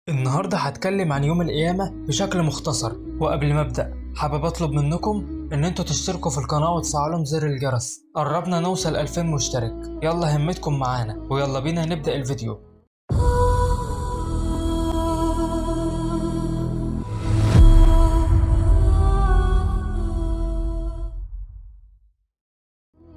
النهاردة هتكلم عن يوم القيامة بشكل مختصر. وقبل ما أبدأ حابب أطلب منكم إن انتوا تشتركوا في القناة وتفعلوا زر الجرس. قربنا نوصل 2000 مشترك، يلا همتكم معانا ويلا بينا نبدأ الفيديو.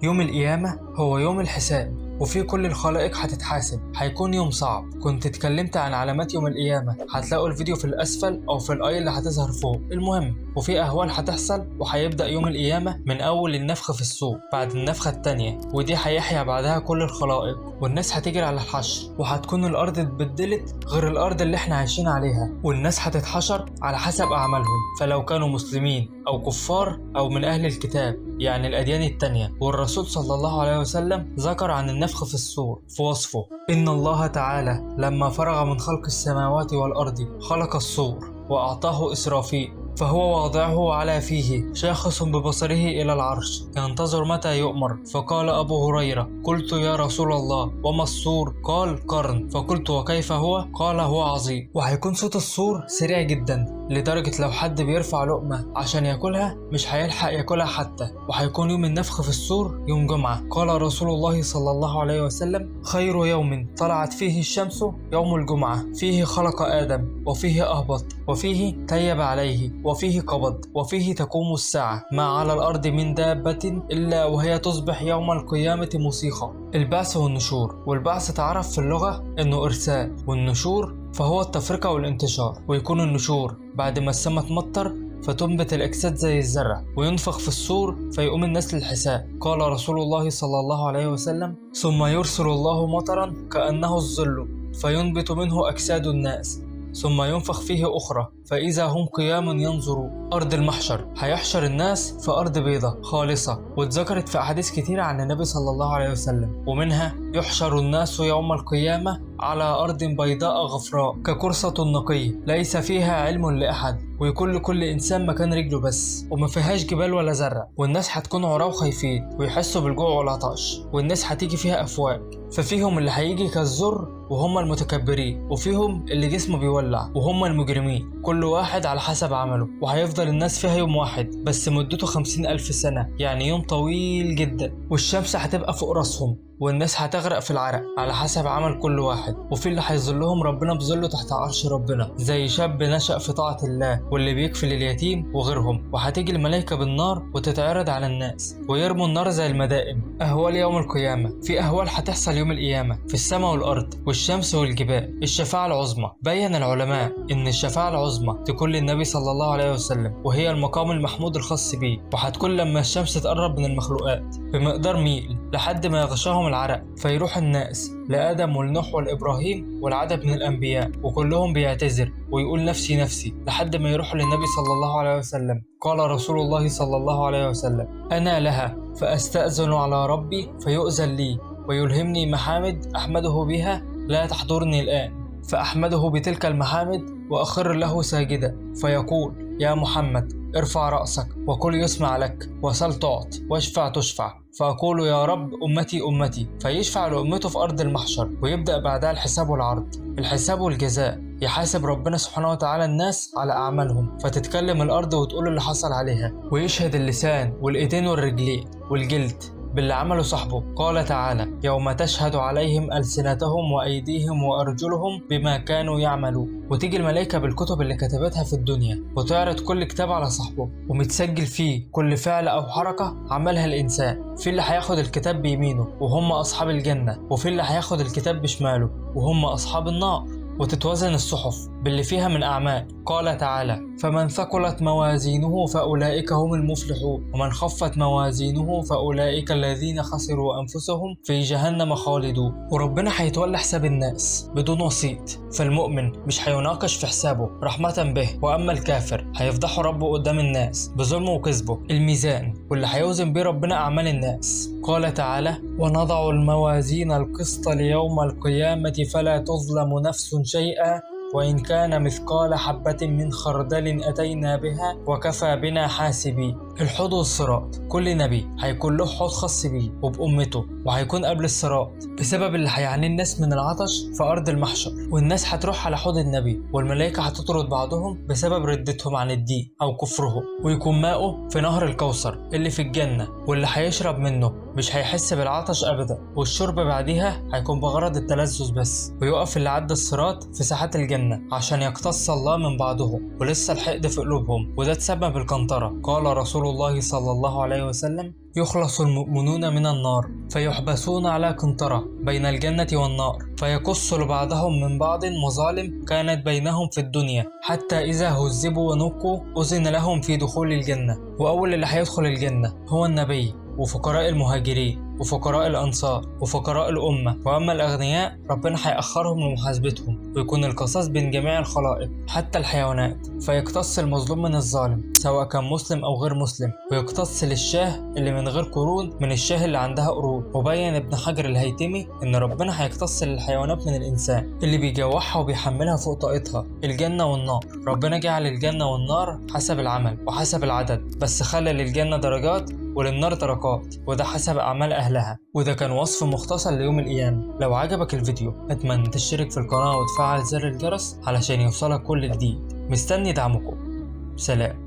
يوم القيامة هو يوم الحساب وفيه كل الخلائق هتتحاسب. هيكون يوم صعب. كنت اتكلمت عن علامات يوم القيامة، هتلاقوا الفيديو في الأسفل أو في الآي اللي هتظهر فوق. المهم، وفي أهوال هتحصل. وهيبدأ يوم القيامة من أول النفخ في الصور، بعد النفخة التانية ودي هيحيا بعدها كل الخلائق والناس هتجري على الحشر، وهتكون الأرض اتبدلت غير الأرض اللي احنا عايشين عليها، والناس هتتحشر على حسب أعمالهم، فلو كانوا مسلمين أو كفار أو من أهل الكتاب يعني الأديان التانية. والرسول صلى الله عليه وسلم ذكر عن النفخ في الصور في وصفه: إن الله تعالى لما فرغ من خلق السماوات والأرض خلق الصور وأعطاه إسرافيل، فهو واضعه على فيه شاخص ببصره إلى العرش ينتظر متى يؤمر. فقال أبو هريرة: قلت يا رسول الله وما الصور؟ قال: قرن. فقلت وكيف هو؟ قال: هو عظيم. وهيكون صوت الصور سريع جدا لدرجة لو حد بيرفع لقمة عشان ياكلها مش هيلحق ياكلها حتى. وهيكون يوم النفخ في الصور يوم جمعة. قال رسول الله صلى الله عليه وسلم: خير يوم طلعت فيه الشمس يوم الجمعة، فيه خلق آدم وفيه أهبط وفيه تيب عليه وفيه قبض وفيه تقوم الساعة، ما على الأرض من دابة إلا وهي تصبح يوم القيامة مصيخة. البعث والنشور. والبعث تعرف في اللغة إنه إرسال، والنشور فهو التفرقة والانتشار. ويكون النشور بعد ما السما تمطر فتنبت الأجساد زي الزرع، وينفخ في الصور فيقوم الناس للحساب. قال رسول الله صلى الله عليه وسلم: ثم يرسل الله مطرا كأنه الظل فينبت منه أجساد الناس، ثم ينفخ فيه أخرى فإذا هم قيام ينظرون. أرض المحشر هيحشر الناس في أرض بيضة خالصة، واتذكرت في أحاديث كتيرة عن النبي صلى الله عليه وسلم، ومنها: يحشر الناس يوم القيامة على أرض بيضاء غفراء كقرصة نقي ليس فيها علم لأحد، ويكون لكل إنسان مكان رجله بس، وما فيهاش جبال ولا زرع. والناس هتكون عراة وخايفين ويحسوا بالجوع والعطش، والناس هتيجي فيها أفواج، ففيهم اللي هيجي كالزر وهم المتكبرين، وفيهم اللي جسمه بيولع وهم المجرمين، كل واحد على حسب عمله. وهيفضل الناس فيها يوم واحد بس مدته 50,000 سنة، يعني يوم طويل جدا. والشمس هتبقى فوق راسهم والناس هتغرق في العرق على حسب عمل كل واحد. وفي اللي هيظلهم ربنا بظله تحت عرش ربنا زي شاب نشأ في طاعة الله واللي بيكفل اليتيم وغيرهم. وهتيجي الملائكة بالنار وتتعرض على الناس ويرموا النار زي المدائن. أهوال يوم القيامة. في أهوال هتحصل يوم القيامة في السماء والأرض والشمس والجبال. الشفاعة العظمى. بين العلماء إن الشفاعة العظمى تكون للنبي صلى الله عليه وسلم، وهي المقام المحمود الخاص بيه، وهتكون لما الشمس تقرب من المخلوقات بمقدار ميل لحد ما يغشاهم العرق، فيروح الناس لآدم ولنوح والإبراهيم والعدد من الأنبياء وكلهم بيعتذر ويقول نفسي نفسي، لحد ما يروح للنبي صلى الله عليه وسلم. قال رسول الله صلى الله عليه وسلم: أنا لها فأستأذن على ربي فيؤذن لي ويلهمني محامد أحمده بها لا تحضرني الآن، فأحمده بتلك المحامد وأخر له ساجدا، فيقول: يا محمد ارفع رأسك وقل يسمع لك، وسل تعط، واشفع تشفع. فأقول: يا رب أمتي أمتي، فيشفع لأمته في أرض المحشر، ويبدأ بعدها الحساب والعرض. الحساب والجزاء. يحاسب ربنا سبحانه وتعالى الناس على أعمالهم، فتتكلم الأرض وتقول اللي حصل عليها، ويشهد اللسان والإيدين والرجلين والجلد باللي عمله صاحبه. قال تعالى: يوم تشهد عليهم ألسنتهم وأيديهم وأرجلهم بما كانوا يعملون. وتيجي الملائكة بالكتب اللي كتبتها في الدنيا وتعرض كل كتاب على صاحبه، ومتسجل فيه كل فعل أو حركة عملها الإنسان. في اللي هياخد الكتاب بيمينه وهم أصحاب الجنة، وفي اللي هياخد الكتاب بشماله وهم أصحاب النار. وتتوزن الصحف باللي فيها من أعمال. قال تعالى: فمن ثقلت موازينه فأولئك هم المفلحون، ومن خفت موازينه فأولئك الذين خسروا أنفسهم في جهنم خالدون. وربنا هيتولى حساب الناس بدون وسيط، فالمؤمن مش هيناقش في حسابه رحمة به، وأما الكافر هيفضحه ربه قدام الناس بظلمه وكذبه. الميزان واللي هيوزن بيه ربنا أعمال الناس. قال تعالى: ونضع الموازين القسط ليوم القيامة فلا تظلم نفس شيئا وإن كان مثقال حبة من خردل أتينا بها وكفى بنا حاسبين. الحوض والصراط، كل نبي هيكون له حوض خاص بيه وبأمته، وهيكون قبل الصراط بسبب اللي هيعانيه الناس من العطش في أرض المحشر. والناس هتروح على حوض النبي والملائكة هتطرد بعضهم بسبب ردتهم عن الدين أو كفرهم، ويكون ماؤه في نهر الكوثر اللي في الجنة، واللي هيشرب منه مش هيحس بالعطش أبدا، والشرب بعديها هيكون بغرض التلذذ بس. ويقف اللي عدى الصراط في ساحات الجنة عشان يقتص الله من بعضهم، ولسه الحقد في قلوبهم، وده تسبب القنطرة. قال رسول الله صلى الله عليه وسلم: يخلص المؤمنون من النار فيحبسون على قنطرة بين الجنة والنار، فيقص لبعضهم من بعض مظالم كانت بينهم في الدنيا، حتى إذا هذبوا ونقوا أذن لهم في دخول الجنة. وأول اللي هيدخل الجنة هو النبي، وفقراء المهاجرين، وفقراء الأنصار، وفقراء الأمة. وأما الأغنياء ربنا هيأخرهم لمحاسبتهم، ويكون القصاص بين جميع الخلائق حتى الحيوانات، فيقتص المظلوم من الظالم سواء كان مسلم أو غير مسلم، ويقتص للشاه اللي من غير قرون من الشاه اللي عندها قرون. وبين ابن حجر الهيتمي إن ربنا هيقتص للحيوانات من الإنسان اللي بيجوعها وبيحملها فوق طاقتها الجنة والنار. ربنا جعل الجنة والنار حسب العمل وحسب العدد، بس خلى للجنة درجات وللنار دركات، وده حسب أعمال أهلها. وده كان وصف مختصر ليوم القيامة. لو عجبك الفيديو أتمنى تشترك في القناة وتفعل زر الجرس علشان يوصلك كل جديد. مستني دعمكم. سلام.